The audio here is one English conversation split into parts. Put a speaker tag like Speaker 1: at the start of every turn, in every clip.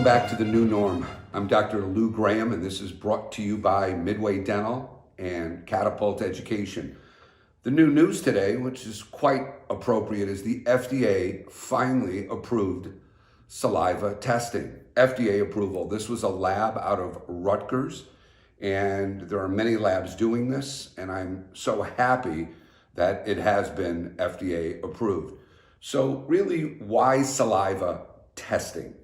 Speaker 1: Welcome back to The New Norm. I'm Dr. Lou Graham, and this is brought to you by Midway Dental and Catapult Education. The new news today, which is quite appropriate, is the FDA finally approved saliva testing. FDA approval. This was a lab out of Rutgers, and there are many labs doing this, and I'm so happy that it has been FDA approved. So really, why saliva testing?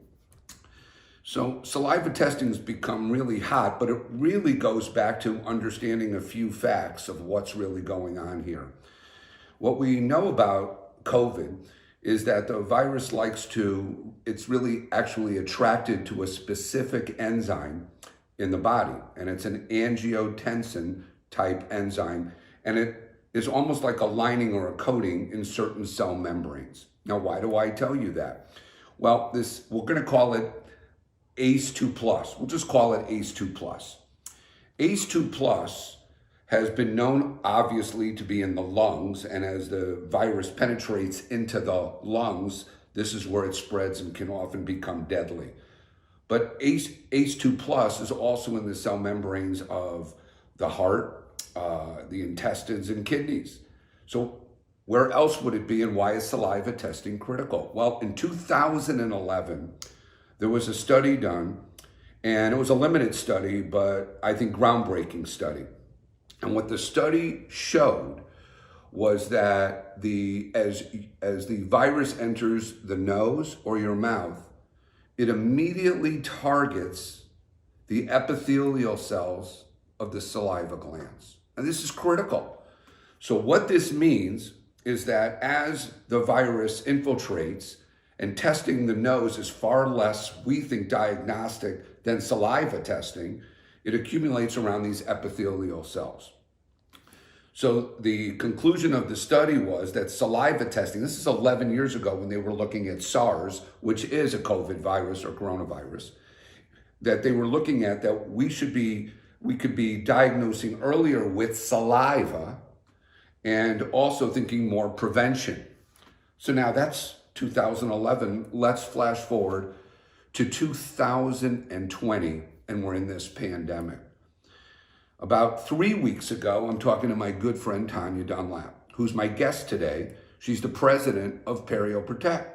Speaker 1: So saliva testing has become really hot, but it really goes back to understanding a few facts of what's really going on here. What we know about COVID is that the virus it's really actually attracted to a specific enzyme in the body, and it's an angiotensin type enzyme, and it is almost like a lining or a coating in certain cell membranes. Now, why do I tell you that? Well, we're going to call it ACE2+. We'll just call it ACE2+. ACE2+ has been known, obviously, to be in the lungs, and as the virus penetrates into the lungs, this is where it spreads and can often become deadly. But ACE2+ is also in the cell membranes of the heart, the intestines, and kidneys. So where else would it be, and why is saliva testing critical? Well, in 2011, there was a study done, and it was a limited study, but I think groundbreaking study. And what the study showed was that as the virus enters the nose or your mouth, it immediately targets the epithelial cells of the saliva glands. And this is critical. So what this means is that as the virus infiltrates, and testing the nose is far less, we think, diagnostic than saliva testing, it accumulates around these epithelial cells. So the conclusion of the study was that saliva testing, this is 11 years ago when they were looking at SARS, which is a COVID virus or coronavirus, that they were looking at that we could be diagnosing earlier with saliva and also thinking more prevention. So now that's 2011, let's flash forward to 2020, and we're in this pandemic. About 3 weeks ago, I'm talking to my good friend Tanya Dunlap, who's my guest today. She's the president of PerioProtect.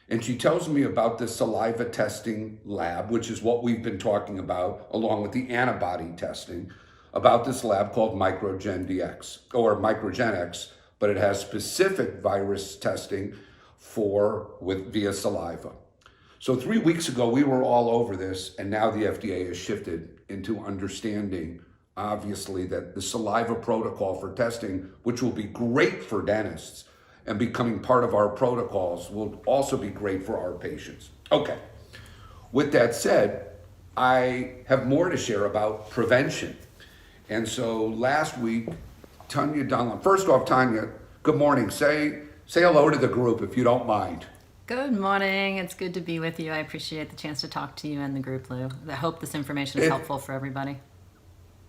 Speaker 1: And she tells me about this saliva testing lab, which is what we've been talking about, along with the antibody testing, about this lab called MicroGenDx, or MicroGenX, but it has specific virus testing via saliva. So 3 weeks ago, we were all over this, and now the FDA has shifted into understanding, obviously, that the saliva protocol for testing, which will be great for dentists and becoming part of our protocols, will also be great for our patients. Okay, with that said, I have more to share about prevention. And so last week, Tanya Dunlap, first off, Tanya, good morning. Say hello to the group if you don't mind.
Speaker 2: Good morning. It's good to be with you. I appreciate the chance to talk to you and the group, Lou. I hope this information is helpful for everybody.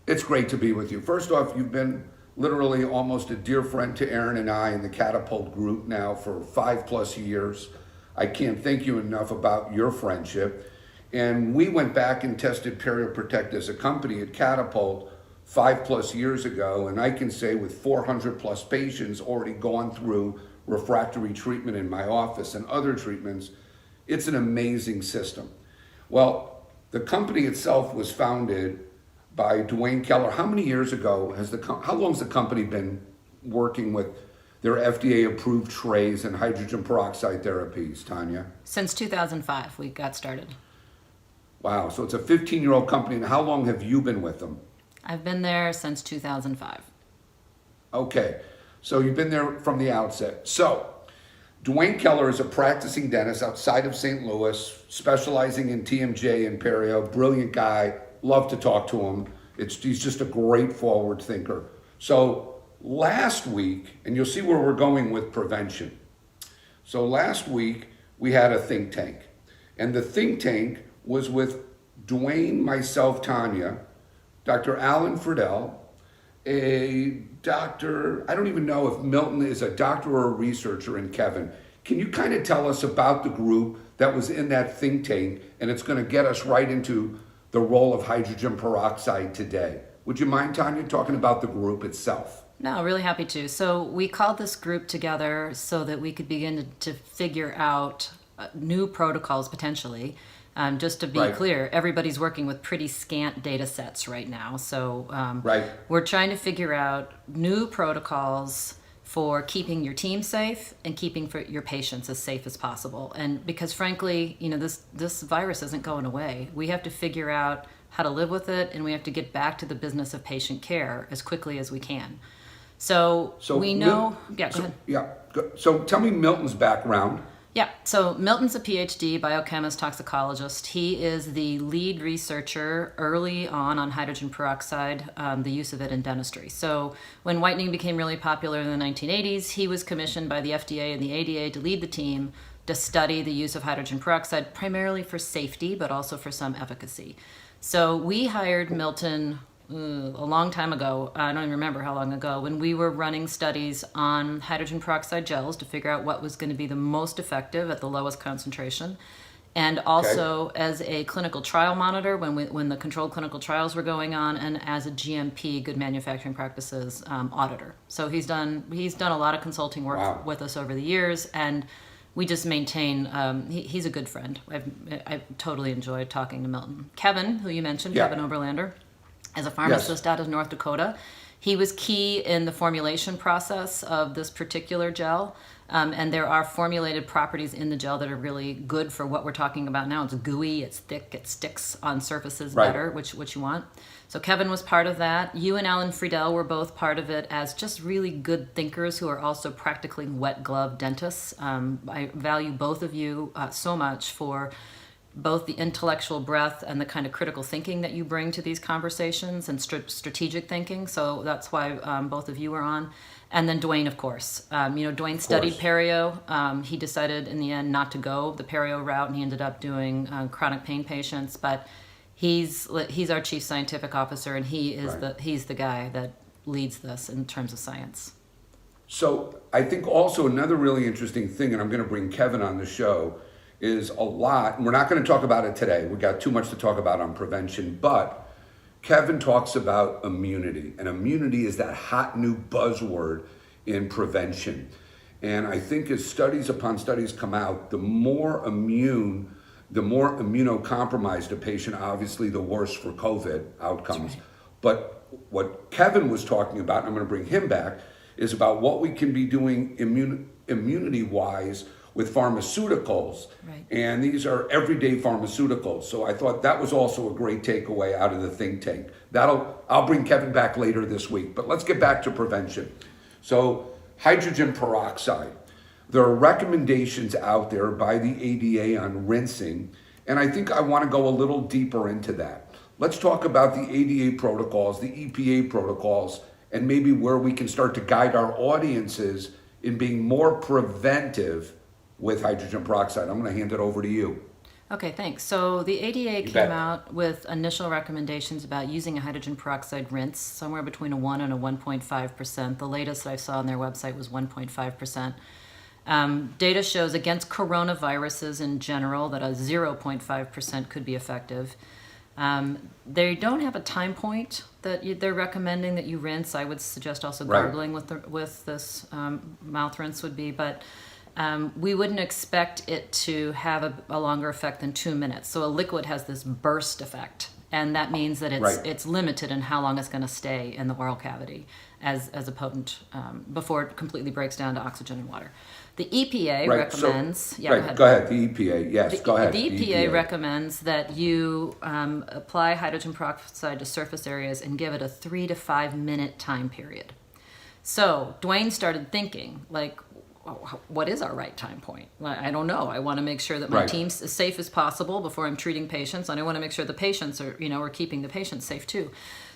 Speaker 1: It's great to be with you. First off, you've been literally almost a dear friend to Aaron and I in the Catapult group now for 5+ years. I can't thank you enough about your friendship. And we went back and tested PerioProtect as a company at Catapult 5+ years ago, and I can say with 400+ patients already gone through refractory treatment in my office and other treatments, it's an amazing system. Well, the company itself was founded by Dwayne Keller. How many years ago how long has the company been working with their FDA-approved trays and hydrogen peroxide therapies, Tanya?
Speaker 2: Since 2005, we got started.
Speaker 1: Wow, so it's a 15-year-old company, and how long have you been with them?
Speaker 2: I've been there since 2005.
Speaker 1: Okay, so you've been there from the outset. So, Dwayne Keller is a practicing dentist outside of St. Louis, specializing in TMJ and perio. Brilliant guy, love to talk to him. He's just a great forward thinker. So last week, and you'll see where we're going with prevention. So last week, we had a think tank. And the think tank was with Dwayne, myself, Tanya, Dr. Alan Friedel, a doctor, I don't even know if Milton is a doctor or a researcher, and Kevin. Can you kind of tell us about the group that was in that think tank, and it's going to get us right into the role of hydrogen peroxide today? Would you mind, Tanya, talking about the group itself?
Speaker 2: No, really happy to. So we called this group together so that we could begin to figure out new protocols potentially. Just to be
Speaker 1: Right.
Speaker 2: clear, everybody's working with pretty scant data sets right now. So
Speaker 1: Right.
Speaker 2: we're trying to figure out new protocols for keeping your team safe and keeping for your patients as safe as possible. And because frankly, this virus isn't going away. We have to figure out how to live with it, and we have to get back to the business of patient care as quickly as we can. So we know, go ahead.
Speaker 1: Yeah. So tell me Milton's background.
Speaker 2: Yeah, so Milton's a PhD, biochemist, toxicologist. He is the lead researcher early on hydrogen peroxide, the use of it in dentistry. So when whitening became really popular in the 1980s, he was commissioned by the FDA and the ADA to lead the team to study the use of hydrogen peroxide, primarily for safety, but also for some efficacy. So we hired Milton a long time ago. I don't even remember how long ago, when we were running studies on hydrogen peroxide gels to figure out what was going to be the most effective at the lowest concentration. And also as a clinical trial monitor when the controlled clinical trials were going on, and as a GMP, good manufacturing practices auditor. So he's done a lot of consulting work with us over the years, and we just maintain, he's a good friend. I've totally enjoyed talking to Milton. Kevin, who you mentioned, Kevin Oberlander, as a pharmacist out of North Dakota. He was key in the formulation process of this particular gel. And there are formulated properties in the gel that are really good for what we're talking about now. It's gooey, it's thick, it sticks on surfaces better, which you want. So Kevin was part of that. You and Alan Friedel were both part of it as just really good thinkers who are also practically wet glove dentists. I value both of you so much for both the intellectual breadth and the kind of critical thinking that you bring to these conversations, and strategic thinking. So that's why both of you were on. And then Dwayne, of course. Dwayne studied perio. He decided in the end not to go the perio route, and he ended up doing chronic pain patients. But he's our chief scientific officer, and he's the guy that leads this in terms of science.
Speaker 1: So I think also another really interesting thing, and I'm going to bring Kevin on the show, is a lot, and we're not going to talk about it today. We got too much to talk about on prevention, but Kevin talks about immunity, and immunity is that hot new buzzword in prevention. And I think as studies upon studies come out, the more immunocompromised a patient, obviously the worse for COVID outcomes. Right. But what Kevin was talking about, and I'm going to bring him back, is about what we can be doing immunity-wise with pharmaceuticals. Right. And these are everyday pharmaceuticals. So I thought that was also a great takeaway out of the think tank. I'll bring Kevin back later this week, but let's get back to prevention. So hydrogen peroxide. There are recommendations out there by the ADA on rinsing, and I think I want to go a little deeper into that. Let's talk about the ADA protocols, the EPA protocols, and maybe where we can start to guide our audiences in being more preventive with hydrogen peroxide. I'm going to hand it over to you.
Speaker 2: Okay, thanks. So the ADA came out with initial recommendations about using a hydrogen peroxide rinse, somewhere between a 1 and a 1.5%. The latest that I saw on their website was 1.5%. Data shows against coronaviruses in general that a 0.5% could be effective. They don't have a time point that they're recommending that you rinse. I would suggest also gargling with this mouth rinse would be, but we wouldn't expect it to have a longer effect than 2 minutes. So a liquid has this burst effect, and that means that it's limited in how long it's going to stay in the oral cavity as a potent before it completely breaks down to oxygen and water. The EPA recommends...
Speaker 1: Go ahead. The EPA, yes, go ahead.
Speaker 2: The EPA recommends that you apply hydrogen peroxide to surface areas and give it a 3 to 5 minute time period. So Dwayne started thinking, what is our right time point? I don't know. I want to make sure that my team's as safe as possible before I'm treating patients, and I want to make sure the patients are, we're keeping the patients safe too.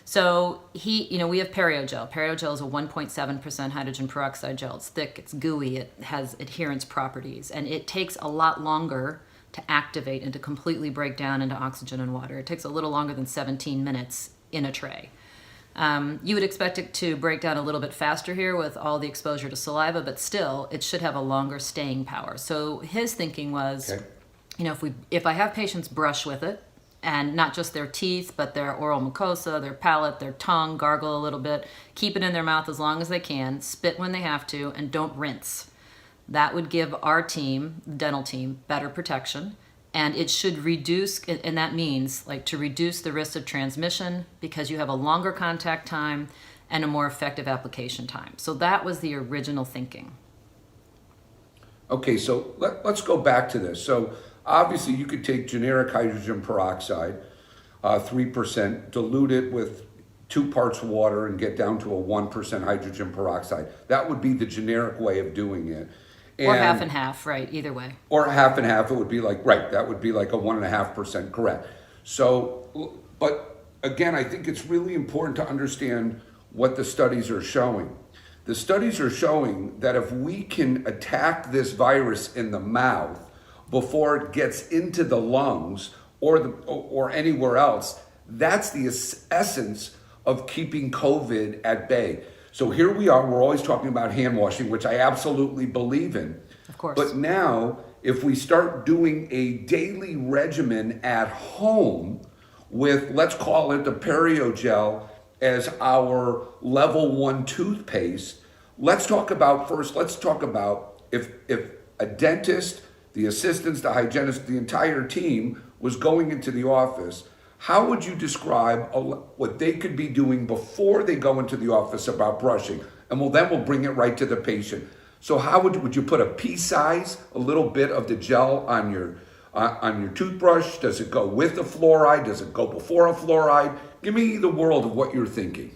Speaker 2: So we have perio gel. Perio gel is a 1.7% hydrogen peroxide gel. It's thick, it's gooey, it has adherence properties, and it takes a lot longer to activate and to completely break down into oxygen and water. It takes a little longer than 17 minutes in a tray. You would expect it to break down a little bit faster here with all the exposure to saliva, but still, it should have a longer staying power. So his thinking was,
Speaker 1: Okay.
Speaker 2: if I have patients brush with it, and not just their teeth, but their oral mucosa, their palate, their tongue, gargle a little bit, keep it in their mouth as long as they can, spit when they have to, and don't rinse. That would give our team, the dental team, better protection. And it should reduce, and that means like to reduce the risk of transmission because you have a longer contact time and a more effective application time. So that was the original thinking.
Speaker 1: Okay, so let's go back to this. So obviously you could take generic hydrogen peroxide, 3%, dilute it with 2 parts water and get down to a 1% hydrogen peroxide. That would be the generic way of doing it.
Speaker 2: Or half and half, right? Either way.
Speaker 1: Or half and half, it would be like, right, that would be like a 1.5%, correct. So, but again, I think it's really important to understand what the studies are showing. The studies are showing that if we can attack this virus in the mouth before it gets into the lungs or anywhere else, that's the essence of keeping COVID at bay. So here we are, we're always talking about hand washing, which I absolutely believe in.
Speaker 2: Of course.
Speaker 1: But now, if we start doing a daily regimen at home with, let's call it the Perio-Gel as our level 1 toothpaste, let's talk about if a dentist, the assistants, the hygienist, the entire team was going into the office, how would you describe what they could be doing before they go into the office about brushing? And then we'll bring it right to the patient. So how would you put a pea size, a little bit of the gel on your toothbrush? Does it go with the fluoride? Does it go before a fluoride? Give me the world of what you're thinking.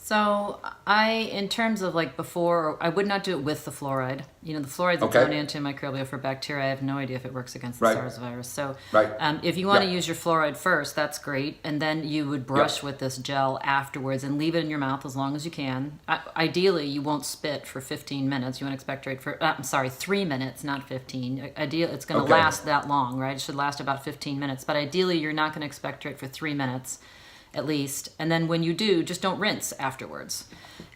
Speaker 2: So in terms of like before, I would not do it with the fluoride. The fluoride's its
Speaker 1: Okay.
Speaker 2: own antimicrobial for bacteria. I have no idea if it works against the
Speaker 1: Right.
Speaker 2: SARS virus. So
Speaker 1: Right.
Speaker 2: if you want to
Speaker 1: Yeah.
Speaker 2: use your fluoride first, that's great. And then you would brush with this gel afterwards and leave it in your mouth as long as you can. Ideally, you won't spit for 15 minutes. You want to expectorate for, 3 minutes, not 15. Ideally, it's going to
Speaker 1: Okay.
Speaker 2: last that long, right? It should last about 15 minutes. But ideally, you're not going to expectorate for 3 minutes at least. And then when you do, just don't rinse afterwards.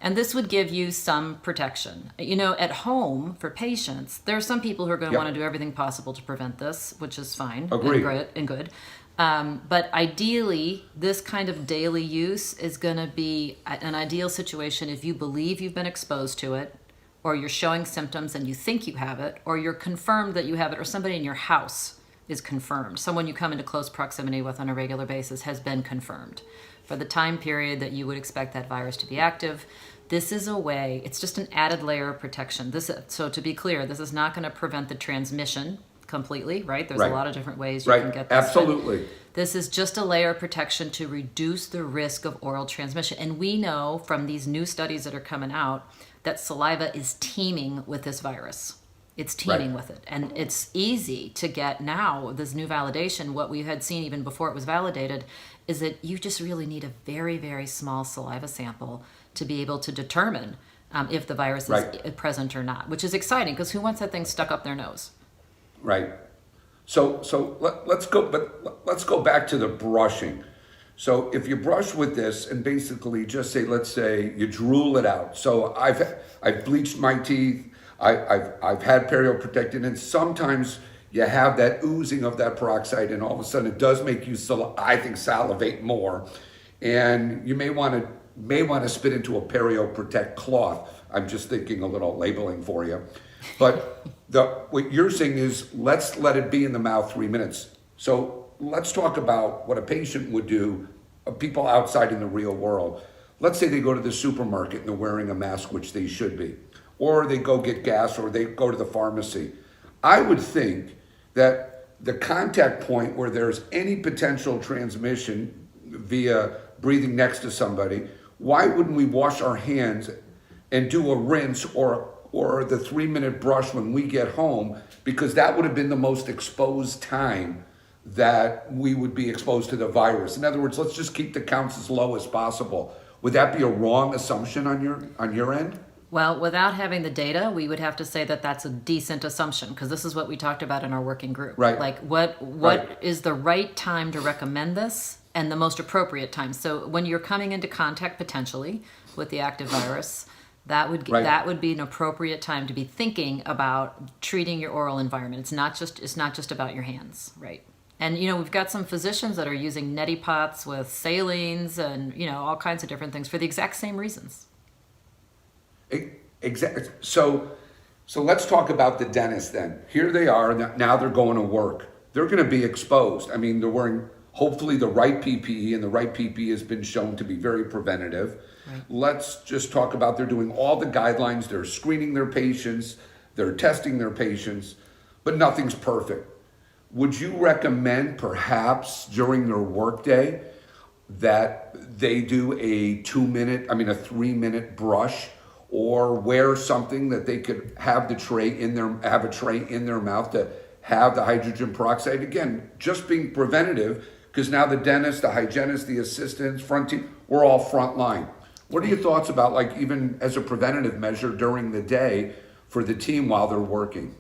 Speaker 2: And this would give you some protection. At home for patients, there are some people who are going to
Speaker 1: Yep.
Speaker 2: want to do everything possible to prevent this, which is fine
Speaker 1: Agreed.
Speaker 2: and good. But ideally, this kind of daily use is going to be an ideal situation if you believe you've been exposed to it, or you're showing symptoms and you think you have it, or you're confirmed that you have it, or somebody in your house is confirmed. Someone you come into close proximity with on a regular basis has been confirmed. For the time period that you would expect that virus to be active, this is a way, it's just an added layer of protection. So to be clear, this is not going to prevent the transmission completely, right? There's
Speaker 1: Right.
Speaker 2: a lot of different ways you
Speaker 1: Right,
Speaker 2: can get this. but
Speaker 1: absolutely.
Speaker 2: This is just a layer of protection to reduce the risk of oral transmission. And we know from these new studies that are coming out that saliva is teeming with this virus. It's teeming
Speaker 1: Right.
Speaker 2: with it. And it's easy to get now, this new validation. What we had seen even before it was validated is that you just really need a very, very small saliva sample to be able to determine if the virus is
Speaker 1: Right.
Speaker 2: present or not, which is exciting because who wants that thing stuck up their nose?
Speaker 1: Right. So let's go back to the brushing. So if you brush with this and basically just say, let's say you drool it out. So I've bleached my teeth. I've had perioprotectant, and sometimes you have that oozing of that peroxide, and all of a sudden it does make you, I think, salivate more, and you may want to spit into a perioprotect cloth. I'm just thinking a little labeling for you, but what you're saying is let's let it be in the mouth 3 minutes. So let's talk about what a patient would do. People outside in the real world. Let's say they go to the supermarket and they're wearing a mask, which they should be. Or they go get gas, or they go to the pharmacy. I would think that the contact point where there's any potential transmission via breathing next to somebody, why wouldn't we wash our hands and do a rinse or the 3-minute brush when we get home? Because that would have been the most exposed time that we would be exposed to the virus. In other words, let's just keep the counts as low as possible. Would that be a wrong assumption on your end?
Speaker 2: Well, without having the data, we would have to say that that's a decent assumption because this is what we talked about in our working group.
Speaker 1: Right.
Speaker 2: Like what
Speaker 1: Right.
Speaker 2: is the right time to recommend this and the most appropriate times. So when you're coming into contact potentially with the active virus, that would
Speaker 1: Right.
Speaker 2: that would be an appropriate time to be thinking about treating your oral environment. It's not just about your hands, right? And we've got some physicians that are using neti pots with salines and all kinds of different things for the exact same reasons.
Speaker 1: Exactly. So let's talk about the dentist then. Here they are, now they're going to work. They're going to be exposed. I mean, they're wearing hopefully the right PPE, and the right PPE has been shown to be very preventative. Right. Let's just talk about they're doing all the guidelines, they're screening their patients, they're testing their patients, but nothing's perfect. Would you recommend perhaps during their workday that they do a 3-minute brush, or wear something that they could have a tray in their mouth to have the hydrogen peroxide? Again, just being preventative, because now the dentist, the hygienist, the assistants, front team, we're all front line. What are your thoughts about, like, even as a preventative measure during the day for the team while they're working?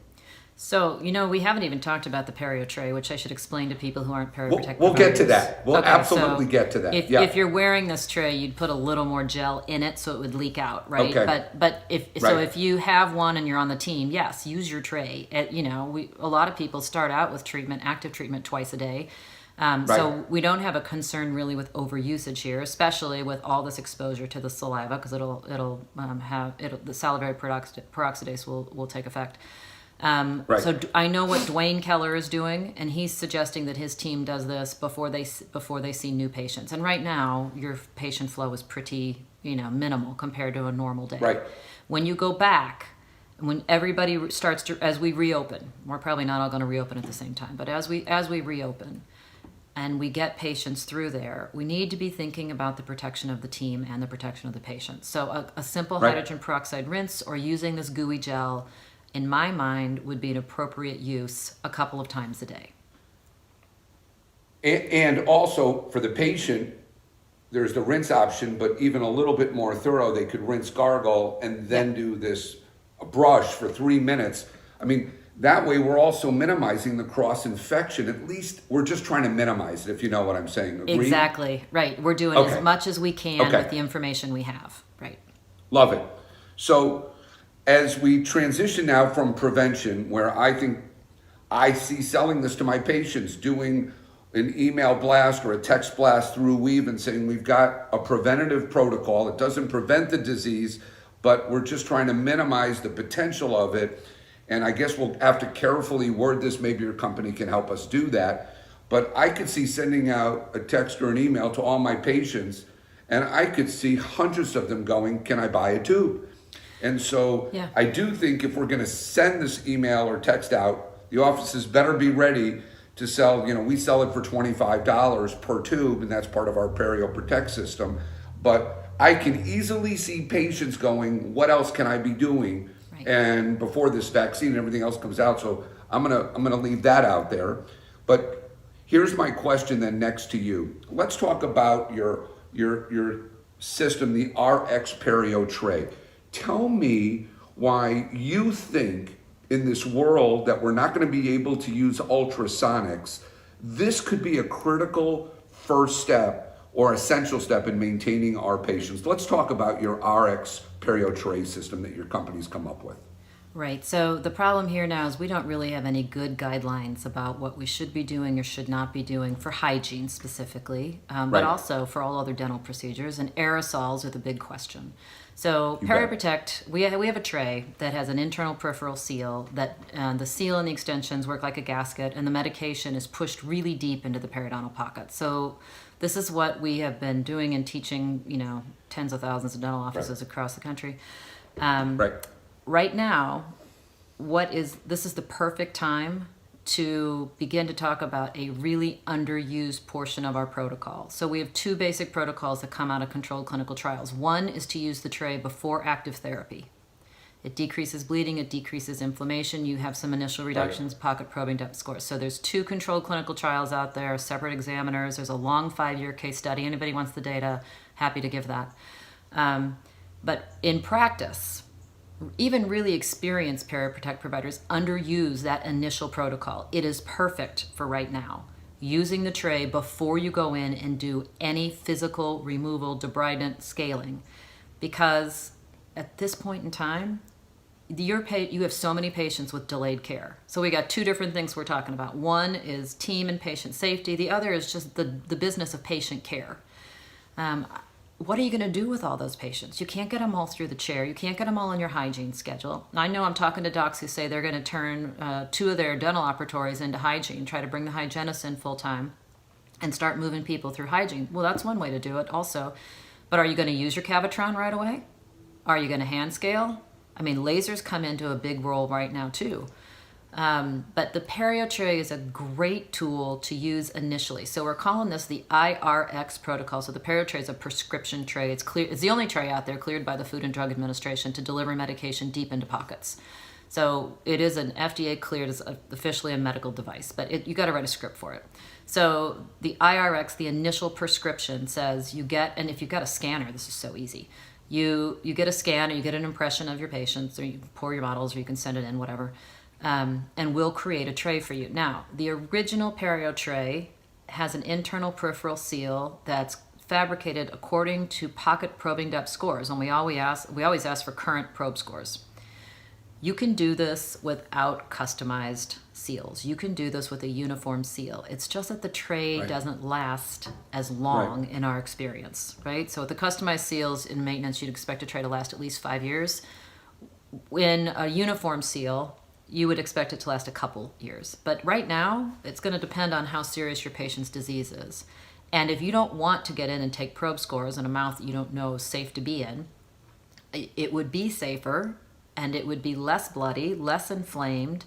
Speaker 2: So, we haven't even talked about the perio tray, which I should explain to people who aren't PeriProtect
Speaker 1: We'll get to
Speaker 2: providers.
Speaker 1: that. We'll absolutely get to that.
Speaker 2: If you're wearing this tray, you'd put a little more gel in it so it would leak out, right?
Speaker 1: Okay.
Speaker 2: But if you have one and you're on the team, yes, use your tray. A lot of people start out with active treatment twice a day. So we don't have a concern really with overusage here, especially with all this exposure to the saliva, because the salivary peroxidase will take effect. So I know what Dwayne Keller is doing, and he's suggesting that his team does this before they see new patients. And right now, your patient flow is pretty minimal compared to a normal day.
Speaker 1: Right.
Speaker 2: When you go back, when everybody starts to, as we reopen, we're probably not all going to reopen at the same time, but as we reopen and we get patients through there, we need to be thinking about the protection of the team and the protection of the patient. So a simple hydrogen peroxide rinse or using this gooey gel, in my mind, would be an appropriate use a couple of times a day.
Speaker 1: And also for the patient, there's the rinse option, but even a little bit more thorough, they could rinse, gargle, and then do this brush for 3 minutes. I mean, that way we're also minimizing the cross infection. At least we're just trying to minimize it, if you know what I'm saying. Agreed?
Speaker 2: Exactly, right. We're doing as much as we can with the information we have, right?
Speaker 1: Love it. So as we transition now from prevention, where I think I see selling this to my patients, doing an email blast or a text blast through Weave and saying we've got a preventative protocol. It doesn't prevent the disease, but we're just trying to minimize the potential of it. And I guess we'll have to carefully word this. Maybe your company can help us do that. But I could see sending out a text or an email to all my patients, and I could see hundreds of them going, can I buy a tube? And so I do think if we're going to send this email or text out, the offices better be ready to sell. We sell it for $25 per tube, and that's part of our PerioProtect system. But I can easily see patients going, what else can I be doing? Right. And before this vaccine and everything else comes out, so I'm gonna leave that out there. But here's my question then next to you. Let's talk about your system, the RX Perio Tray. Tell me why you think in this world that we're not going to be able to use ultrasonics, this could be a critical first step or essential step in maintaining our patients. Let's talk about your RX Perio Tray system that your company's come up with.
Speaker 2: Right. So the problem here now is we don't really have any good guidelines about what we should be doing or should not be doing for hygiene specifically, but also for all other dental procedures. And aerosols are the big question. So PeriProtect, we have a tray that has an internal peripheral seal that the seal and the extensions work like a gasket, and the medication is pushed really deep into the periodontal pocket. So this is what we have been doing and teaching, tens of thousands of dental offices across the country. Right now, this is the perfect time to begin to talk about a really underused portion of our protocol. So we have two basic protocols that come out of controlled clinical trials. One is to use the tray before active therapy. It decreases bleeding, it decreases inflammation, you have some initial reductions, pocket probing depth scores. So there's two controlled clinical trials out there, separate examiners, there's a long 5-year case study. Anybody wants the data, happy to give that. But in practice, even really experienced PeriProtect providers underuse that initial protocol. It is perfect for right now. using the tray before you go in and do any physical removal, debridement, scaling. Because at this point in time, you have so many patients with delayed care. So we got two different things we're talking about. One is team and patient safety. The other is just the business of patient care. What are you going to do with all those patients? You can't get them all through the chair. You can't get them all on your hygiene schedule. I know I'm talking to docs who say they're going to turn 2 of their dental operatories into hygiene, try to bring the hygienist in full time and start moving people through hygiene. Well, that's one way to do it also. But are you going to use your Cavitron right away? Are you going to hand scale? I mean, lasers come into a big role right now too. But the perio tray is a great tool to use initially. So we're calling this the IRX protocol. So the perio tray is a prescription tray. It's the only tray out there cleared by the Food and Drug Administration to deliver medication deep into pockets. So it is an FDA cleared, as officially a medical device, but you got to write a script for it. So the IRX, the initial prescription, says you get, and if you've got a scanner, this is so easy. You get a scan, or you get an impression of your patients, or you pour your models, or you can send it in, whatever, and we'll create a tray for you. Now, the original perio tray has an internal peripheral seal that's fabricated according to pocket probing depth scores, and we always ask for current probe scores. You can do this without customized seals. You can do this with a uniform seal. It's just that the tray doesn't last as long in our experience, right? So with the customized seals in maintenance, you'd expect a tray to last at least 5 years. In a uniform seal, you would expect it to last a couple years. But right now, it's going to depend on how serious your patient's disease is. And if you don't want to get in and take probe scores in a mouth that you don't know is safe to be in, it would be safer, and it would be less bloody, less inflamed,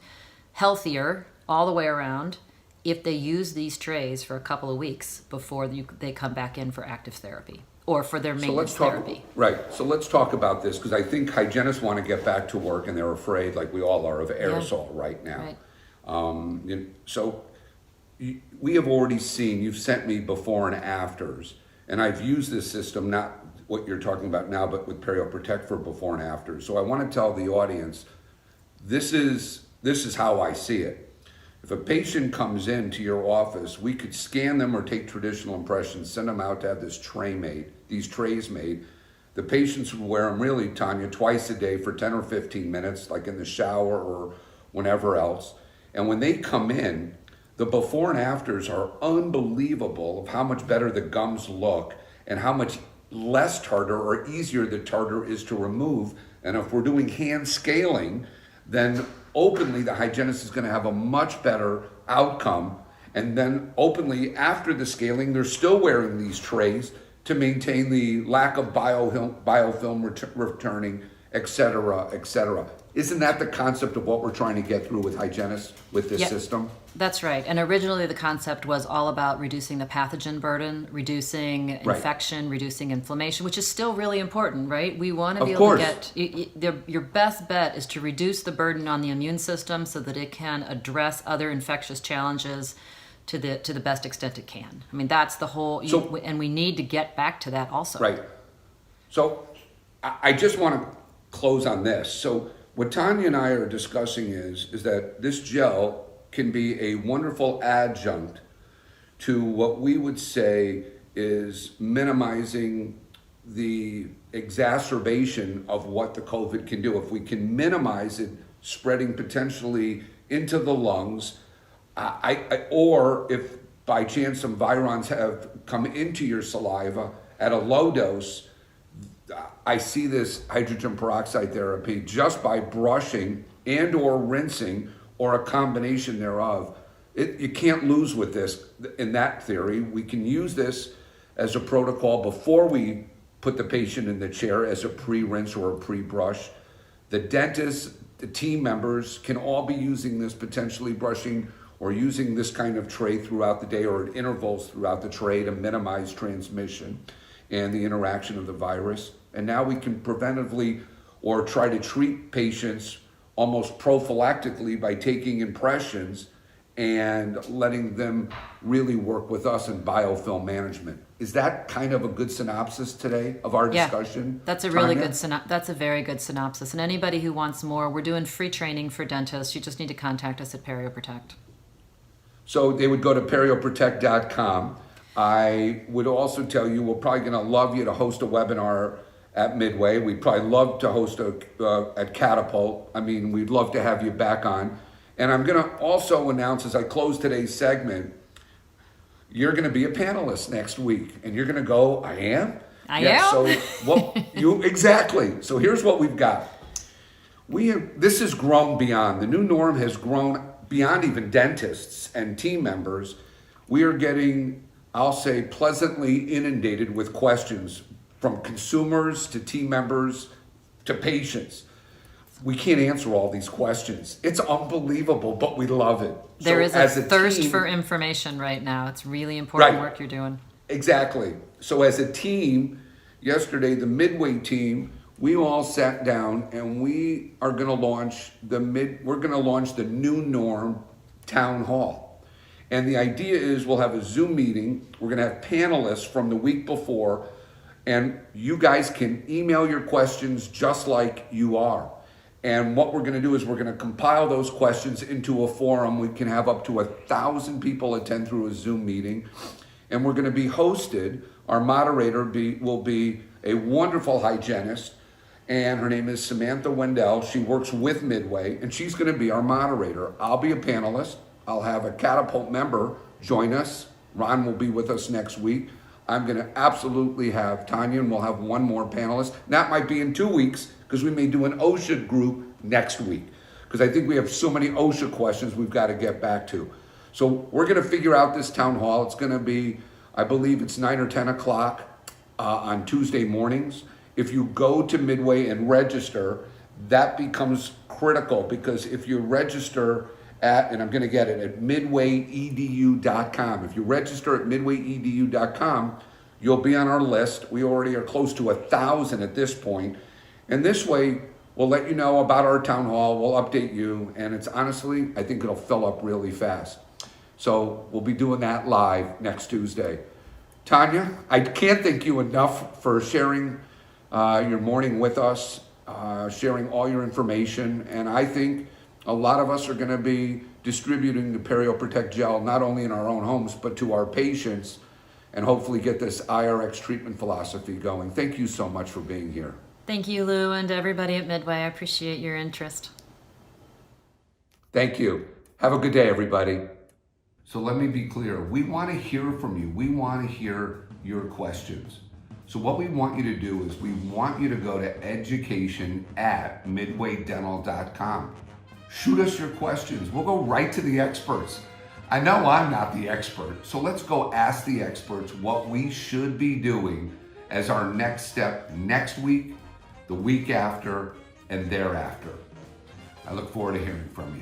Speaker 2: healthier all the way around if they use these trays for a couple of weeks before they come back in for active therapy or for their maintenance therapy.
Speaker 1: Right. So let's talk about this, because I think hygienists want to get back to work, and they're afraid, like we all are, of aerosol right now. Right. So we have already seen, you've sent me before and afters, and I've used this system, not what you're talking about now, but with Perio Protect for before and after. So I want to tell the audience, this is how I see it. If a patient comes into your office, we could scan them or take traditional impressions, send them out to have these trays made. The patients would wear them really, Tanya, twice a day for 10 or 15 minutes, like in the shower or whenever else. And when they come in, the before and afters are unbelievable of how much better the gums look and how much less tartar or easier the tartar is to remove. And if we're doing hand scaling, then openly the hygienist is going to have a much better outcome. And then openly after the scaling, they're still wearing these trays to maintain the lack of biofilm returning, et cetera, et cetera. Isn't that the concept of what we're trying to get through with hygienists with this system?
Speaker 2: That's right. And originally the concept was all about reducing the pathogen burden, reducing infection, reducing inflammation, which is still really important, right? We want to be able to get, your best bet is to reduce the burden on the immune system so that it can address other infectious challenges to the best extent it can. I mean, that's the whole, and we need to get back to that also.
Speaker 1: Right. So I just want to close on this. So what Tanya and I are discussing is that this gel can be a wonderful adjunct to what we would say is minimizing the exacerbation of what the COVID can do. If we can minimize it spreading potentially into the lungs, or if by chance some virons have come into your saliva at a low dose, I see this hydrogen peroxide therapy just by brushing and or rinsing or a combination thereof. You can't lose with this in that theory. We can use this as a protocol before we put the patient in the chair as a pre-rinse or a pre-brush. The dentists, the team members can all be using this, potentially brushing or using this kind of tray throughout the day or at intervals throughout the tray to minimize transmission and the interaction of the virus. And now we can preventively or try to treat patients almost prophylactically by taking impressions and letting them really work with us in biofilm management. Is that kind of a good synopsis today of our discussion?
Speaker 2: That's a really good that's a very good synopsis. And anybody who wants more, we're doing free training for dentists. You just need to contact us at Perio Protect.
Speaker 1: So they would go to perioprotect.com. I would also tell you, we're probably going to love you to host a webinar at Midway. We'd probably love to host at Catapult. I mean, we'd love to have you back on. And I'm going to also announce as I close today's segment, you're going to be a panelist next week. And you're going to go, I am?
Speaker 2: I am?
Speaker 1: So exactly. So here's what we've got. This has grown beyond. The new norm has grown beyond even dentists and team members. We are getting, I'll say, pleasantly inundated with questions from consumers to team members to patients. We can't answer all these questions. It's unbelievable, but we love it.
Speaker 2: There is
Speaker 1: as
Speaker 2: a thirst
Speaker 1: team,
Speaker 2: for information right now. It's really important
Speaker 1: Right.
Speaker 2: work you're doing.
Speaker 1: Exactly. So as a team, yesterday, the Midway team, we all sat down and we are going to launch the new norm town hall. And the idea is we'll have a Zoom meeting. We're going to have panelists from the week before, and you guys can email your questions just like you are. And what we're going to do is we're going to compile those questions into a forum. We can have up to 1,000 people attend through a Zoom meeting. And we're going to be hosted. Our moderator will be a wonderful hygienist, and her name is Samantha Wendell. She works with Midway, and she's going to be our moderator. I'll be a panelist. I'll have a Catapult member join us. Ron will be with us next week. I'm going to absolutely have Tanya, and we'll have one more panelist. And that might be in 2 weeks, because we may do an OSHA group next week, because I think we have so many OSHA questions we've got to get back to. So we're going to figure out this town hall. It's going to be, I believe it's 9 or 10 o'clock on Tuesday mornings. If you go to Midway and register, that becomes critical, because if you register and I'm going to get it, at midwayedu.com. If you register at midwayedu.com, you'll be on our list. We already are close to 1,000 at this point. And this way, we'll let you know about our town hall. We'll update you. And it's honestly, I think it'll fill up really fast. So we'll be doing that live next Tuesday. Tanya, I can't thank you enough for sharing your morning with us, sharing all your information. And I think a lot of us are going to be distributing the PerioProtect gel, not only in our own homes, but to our patients, and hopefully get this IRX treatment philosophy going. Thank you so much for being here.
Speaker 2: Thank you, Lou, and everybody at Midway. I appreciate your interest.
Speaker 1: Thank you. Have a good day, everybody. So let me be clear. We want to hear from you. We want to hear your questions. So what we want you to do is we want you to go to education@midwaydental.com. Shoot us your questions. We'll go right to the experts. I know I'm not the expert, so let's go ask the experts what we should be doing as our next step next week, the week after, and thereafter. I look forward to hearing from you.